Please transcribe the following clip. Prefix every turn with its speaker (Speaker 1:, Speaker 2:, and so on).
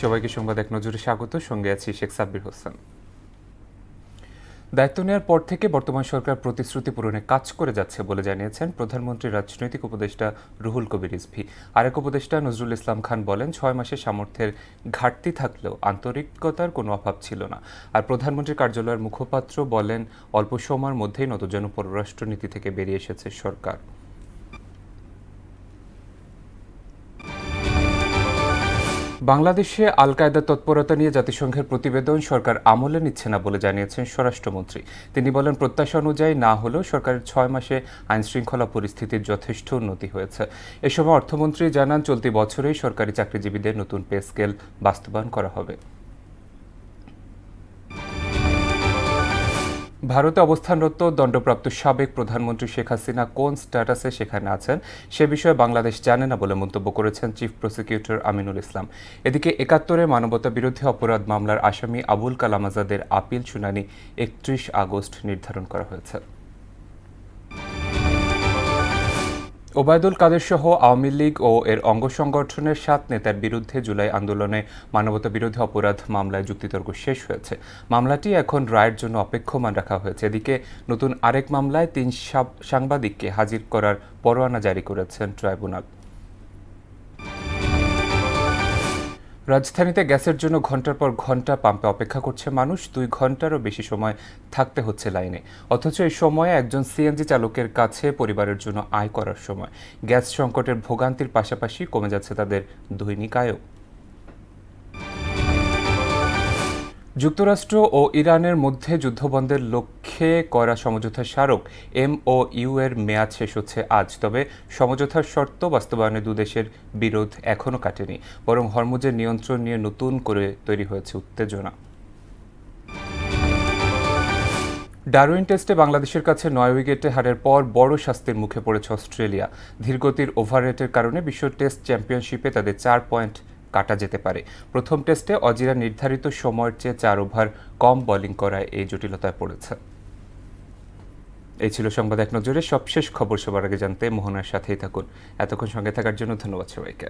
Speaker 1: সবাইকে সংবাদ এক নজরে স্বাগত। সঙ্গে আছি শেখ সাব্বির হোসেন। দায়িত্ব নেওয়ার পর থেকে বর্তমান সরকার প্রতিশ্রুতি পূরণে কাজ করে যাচ্ছে বলে জানিয়েছেন প্রধানমন্ত্রীর রাজনৈতিক উপদেষ্টা রুহুল কবির রিজভী। আরেক উপদেষ্টা নজরুল ইসলাম খান বলেন, 6 মাসে সামর্থ্যের ঘাটতি থাকলেও আন্তরিকতার কোনো অভাব ছিল না। আর প্রধানমন্ত্রীর কার্যালয়ের মুখপাত্র বলেন, অল্প সময়ের মধ্যেই নতজন পররাষ্ট্রনীতি থেকে বেরিয়ে এসেছে সরকার। বাংলাদেশে আল কায়েদার তৎপরতা নিয়ে জাতিসংঘের প্রতিবেদন সরকার আমলে নিচ্ছে না বলে জানিয়েছেন স্বরাষ্ট্রমন্ত্রী। তিনি বলেন, প্রত্যাশা অনুযায়ী না হলেও সরকারের 6 মাসে আইনশৃঙ্খলা পরিস্থিতির যথেষ্ট উন্নতি হয়েছে। এ সময় অর্থমন্ত্রী জানান, চলতি বছরেই সরকারি চাকরিজীবীদের নতুন পে স্কেল বাস্তবায়ন করা হবে। ভারতে অবস্থানরত দণ্ডপ্রাপ্ত সাবেক প্রধানমন্ত্রী শেখ হাসিনা কোন স্ট্যাটাসে সেখানে আছেন সে বিষয়ে বাংলাদেশ জানে না বলে মন্তব্য করেছেন চিফ প্রসিকিউটর আমিনুল ইসলাম। এদিকে ৭১-এ মানবতাবিরোধী অপরাধ মামলার আসামি আবুল কালাম আজাদের আপিল শুনানি ৩১ আগস্ট নির্ধারণ করা হয়েছে। ওবায়দুল কাদের সহ আওয়ামী লীগ ও এর অঙ্গ সংগঠনের ৭ নেতার বিরুদ্ধে জুলাই আন্দোলনে মানবতাবিরোধী অপরাধ মামলায় যুক্তিতর্ক শেষ হয়েছে। মামলাটি এখন রায়ের জন্য অপেক্ষমান রাখা হয়েছে। এদিকে নতুন আরেক মামলায় ৩ সাংবাদিককে হাজির করার পরোয়ানা জারি করেছেন ট্রাইব্যুনাল। রাজধানীতে গ্যাসের জন্য ঘণ্টার পর ঘণ্টা পাম্পে অপেক্ষা করছে মানুষ। 2 ঘণ্টারও বেশি সময় থাকতে হচ্ছে লাইনে। অথচ এই সময়ে একজন সিএনজি চালকের কাছে পরিবারের জন্য আয় করার সময়। গ্যাস সংকটের ভোগান্তির পাশাপাশি কমে যাচ্ছে তাদের দৈনিক আয়ও। যুক্তরাষ্ট্র ও ইরানের মধ্যে যুদ্ধবন্ধের লক্ষ্যে করা সমঝোতা স্মারক MOU এর মেয়াদ শেষ হচ্ছে আজ। তবে সমঝোতার শর্ত বাস্তবায়নে দুদেশের বিরোধ এখনও কাটেনি, বরং হরমুজের নিয়ন্ত্রণ নিয়ে নতুন করে তৈরি হয়েছে উত্তেজনা। ডারউইন টেস্টে বাংলাদেশের কাছে 9 উইকেটে হারের পর বড় শাস্তির মুখে পড়েছে অস্ট্রেলিয়া। ধীরগতির ওভাররেটের কারণে বিশ্ব টেস্ট চ্যাম্পিয়নশিপে তাদের 4 পয়েন্ট কাটা যেতে পারে। প্রথম টেস্টে অজিরা নির্ধারিত সময়ের চেয়ে 4 ওভার কম বোলিং করায় এই জটিলতায় পড়েছে। এই ছিল সংবাদ এক নজরে। সবশেষ খবর সবার আগে জানতে মোহনার সাথেই থাকুন। এতক্ষণ সঙ্গে থাকার জন্য ধন্যবাদ সবাইকে।